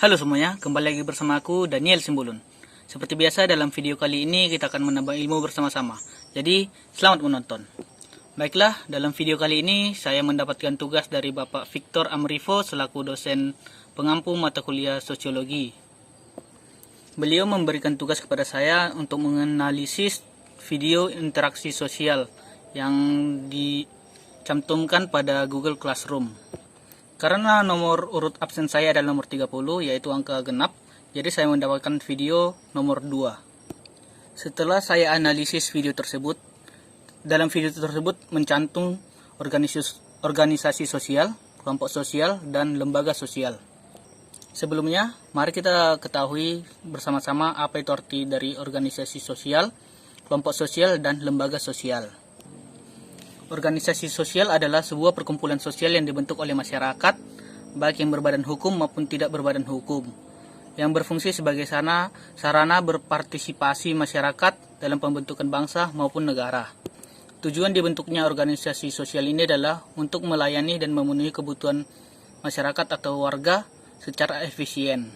Halo semuanya, kembali lagi bersama aku Daniel Simbulun. Seperti biasa dalam video kali ini kita akan menambah ilmu bersama-sama. Jadi, selamat menonton. Baiklah, dalam video kali ini saya mendapatkan tugas dari Bapak Victor Amrivo selaku dosen pengampu mata kuliah sosiologi. Beliau memberikan tugas kepada saya untuk menganalisis video interaksi sosial yang dicantumkan pada Google Classroom. Karena nomor urut absen saya adalah nomor 30, yaitu angka genap, jadi saya mendapatkan video nomor 2. Setelah saya analisis video tersebut, dalam video tersebut mencantum organisasi sosial, kelompok sosial, dan lembaga sosial. Sebelumnya, mari kita ketahui bersama-sama apa itu arti dari organisasi sosial, kelompok sosial, dan lembaga sosial. Organisasi sosial adalah sebuah perkumpulan sosial yang dibentuk oleh masyarakat, baik yang berbadan hukum maupun tidak berbadan hukum, yang berfungsi sebagai sarana berpartisipasi masyarakat dalam pembentukan bangsa maupun negara. Tujuan dibentuknya organisasi sosial ini adalah untuk melayani dan memenuhi kebutuhan masyarakat atau warga secara efisien.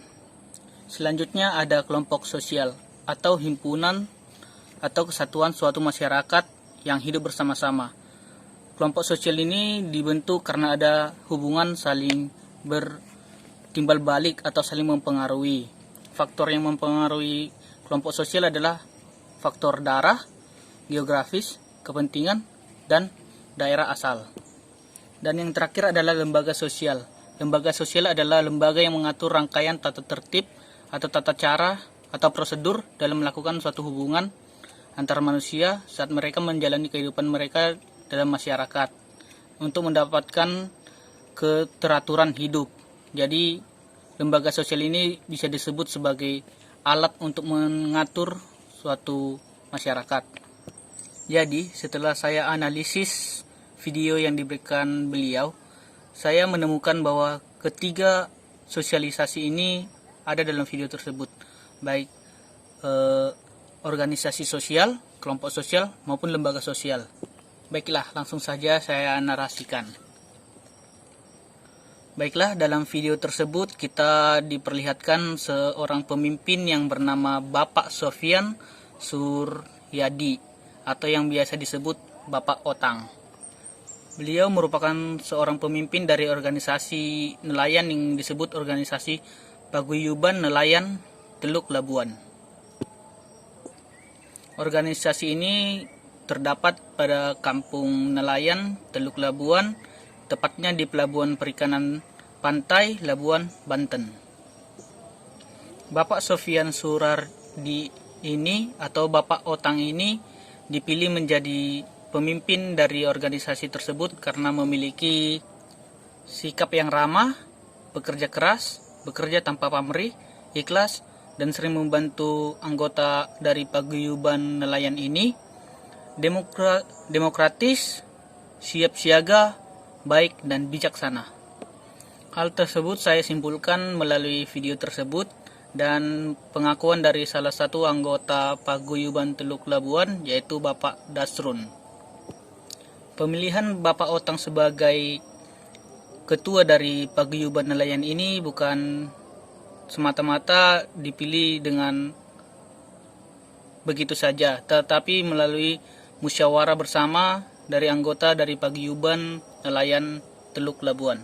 Selanjutnya ada kelompok sosial atau himpunan atau kesatuan suatu masyarakat yang hidup bersama-sama. Kelompok sosial ini dibentuk karena ada hubungan saling bertimbal balik atau saling mempengaruhi. Faktor yang mempengaruhi kelompok sosial adalah faktor darah, geografis, kepentingan, dan daerah asal. Dan yang terakhir adalah lembaga sosial. Lembaga sosial adalah lembaga yang mengatur rangkaian tata tertib atau tata cara atau prosedur dalam melakukan suatu hubungan antar manusia saat mereka menjalani kehidupan mereka dalam masyarakat untuk mendapatkan keteraturan hidup. Jadi lembaga sosial ini bisa disebut sebagai alat untuk mengatur suatu masyarakat. Jadi setelah saya analisis video yang diberikan beliau, saya menemukan bahwa ketiga sosialisasi ini ada dalam video tersebut, baik organisasi sosial, kelompok sosial maupun lembaga sosial. Baiklah, langsung saja saya narasikan. Baiklah, dalam video tersebut kita diperlihatkan seorang pemimpin yang bernama Bapak Sofian Suryadi atau yang biasa disebut Bapak Otang. Beliau merupakan seorang pemimpin dari organisasi nelayan yang disebut organisasi Paguyuban Nelayan Teluk Labuan. Organisasi ini terdapat pada kampung nelayan Teluk Labuan, tepatnya di Pelabuhan Perikanan Pantai Labuan, Banten. Bapak Sofian Surardi ini atau Bapak Otang ini dipilih menjadi pemimpin dari organisasi tersebut karena memiliki sikap yang ramah, bekerja keras, bekerja tanpa pamrih, ikhlas, dan sering membantu anggota dari paguyuban nelayan ini, demokratis, siap siaga, baik, dan bijaksana. Hal tersebut saya simpulkan melalui video tersebut dan pengakuan dari salah satu anggota Paguyuban Teluk Labuan, yaitu Bapak Dasrun. Pemilihan Bapak Otang sebagai ketua dari Paguyuban Nelayan ini bukan semata-mata dipilih dengan begitu saja, tetapi melalui musyawarah bersama dari anggota dari Paguyuban Nelayan Teluk Labuan.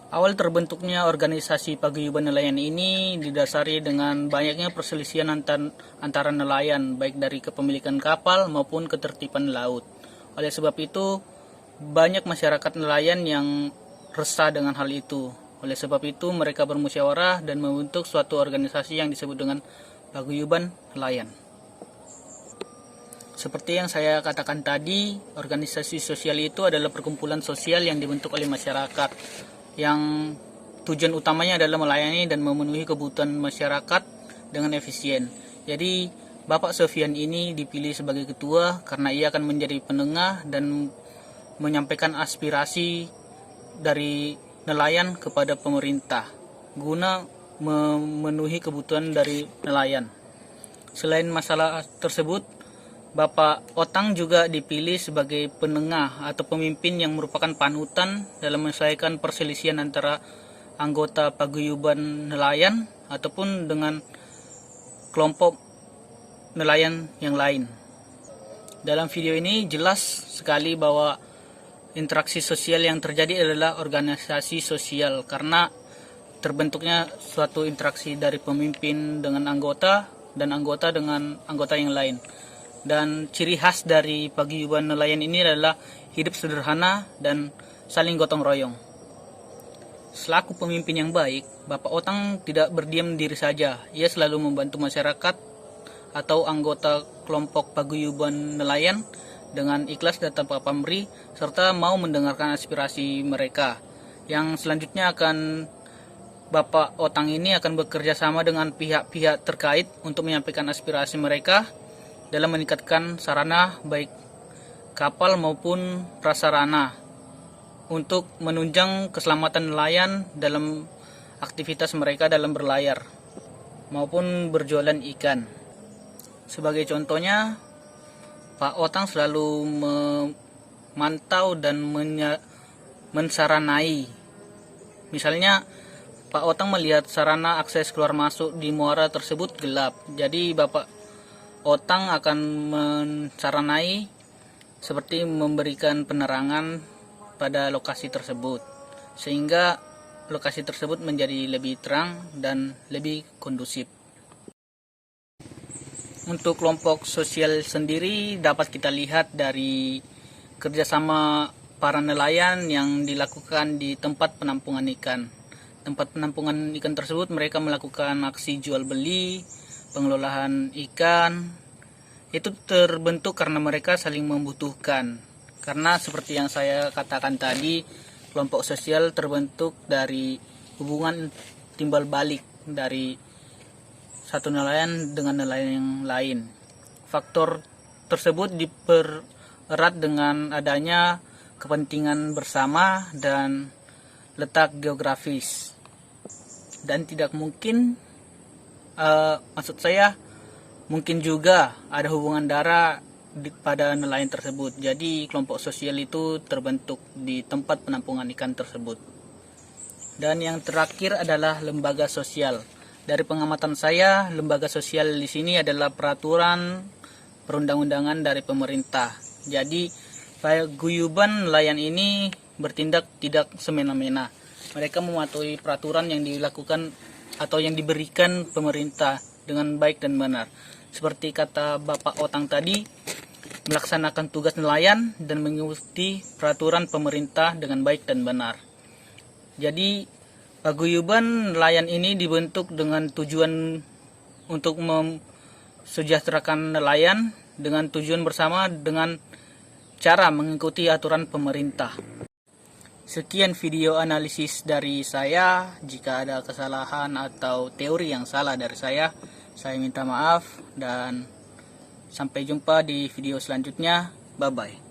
Awal terbentuknya organisasi Paguyuban Nelayan ini didasari dengan banyaknya perselisihan antara nelayan, baik dari kepemilikan kapal maupun ketertiban laut. Oleh sebab itu, banyak masyarakat nelayan yang resah dengan hal itu. Oleh sebab itu, mereka bermusyawarah dan membentuk suatu organisasi yang disebut dengan Paguyuban Nelayan. Seperti yang saya katakan tadi, organisasi sosial itu adalah perkumpulan sosial yang dibentuk oleh masyarakat, yang tujuan utamanya adalah melayani dan memenuhi kebutuhan masyarakat dengan efisien. Jadi, Bapak Sofian ini dipilih sebagai ketua karena ia akan menjadi penengah dan menyampaikan aspirasi dari nelayan kepada pemerintah, guna memenuhi kebutuhan dari nelayan. Selain masalah tersebut, Bapak Otang juga dipilih sebagai penengah atau pemimpin yang merupakan panutan dalam menyelesaikan perselisihan antara anggota paguyuban nelayan ataupun dengan kelompok nelayan yang lain. Dalam video ini jelas sekali bahwa interaksi sosial yang terjadi adalah organisasi sosial, karena terbentuknya suatu interaksi dari pemimpin dengan anggota dan anggota dengan anggota yang lain. Dan ciri khas dari paguyuban nelayan ini adalah hidup sederhana dan saling gotong royong. Selaku pemimpin yang baik, Bapak Otang tidak berdiam diri saja. Ia selalu membantu masyarakat atau anggota kelompok paguyuban nelayan dengan ikhlas dan tanpa pamrih, serta mau mendengarkan aspirasi mereka. Yang selanjutnya Bapak Otang ini akan bekerja sama dengan pihak-pihak terkait untuk menyampaikan aspirasi mereka dalam meningkatkan sarana baik kapal maupun prasarana untuk menunjang keselamatan nelayan dalam aktivitas mereka dalam berlayar maupun berjualan ikan. Sebagai contohnya, Pak Otang selalu memantau dan mensaranai. Misalnya, Pak Otang melihat sarana akses keluar masuk di muara tersebut gelap. Jadi Bapak Otang akan mensaranai seperti memberikan penerangan pada lokasi tersebut, sehingga lokasi tersebut menjadi lebih terang dan lebih kondusif. Untuk kelompok sosial sendiri dapat kita lihat dari kerjasama para nelayan yang dilakukan di tempat penampungan ikan. Tempat penampungan ikan tersebut mereka melakukan aksi jual beli, pengelolaan ikan. Itu terbentuk karena mereka saling membutuhkan. Karena seperti yang saya katakan tadi, kelompok sosial terbentuk dari hubungan timbal balik dari satu nelayan dengan nelayan yang lain. Faktor tersebut dipererat dengan adanya kepentingan bersama dan letak geografis. Dan tidak mungkin, mungkin juga ada hubungan darah pada nelayan tersebut. Jadi kelompok sosial itu terbentuk di tempat penampungan ikan tersebut. Dan yang terakhir adalah lembaga sosial. Dari pengamatan saya, lembaga sosial di sini adalah peraturan perundang-undangan dari pemerintah. Jadi paguyuban nelayan ini bertindak tidak semena-mena. Mereka mematuhi peraturan yang dilakukan atau yang diberikan pemerintah dengan baik dan benar. Seperti kata Bapak Otang tadi, melaksanakan tugas nelayan dan mengikuti peraturan pemerintah dengan baik dan benar. Jadi paguyuban nelayan ini dibentuk dengan tujuan untuk mesejahterakan nelayan dengan tujuan bersama dengan cara mengikuti aturan pemerintah. Sekian video analisis dari saya. Jika ada kesalahan atau teori yang salah dari saya minta maaf dan sampai jumpa di video selanjutnya. Bye bye.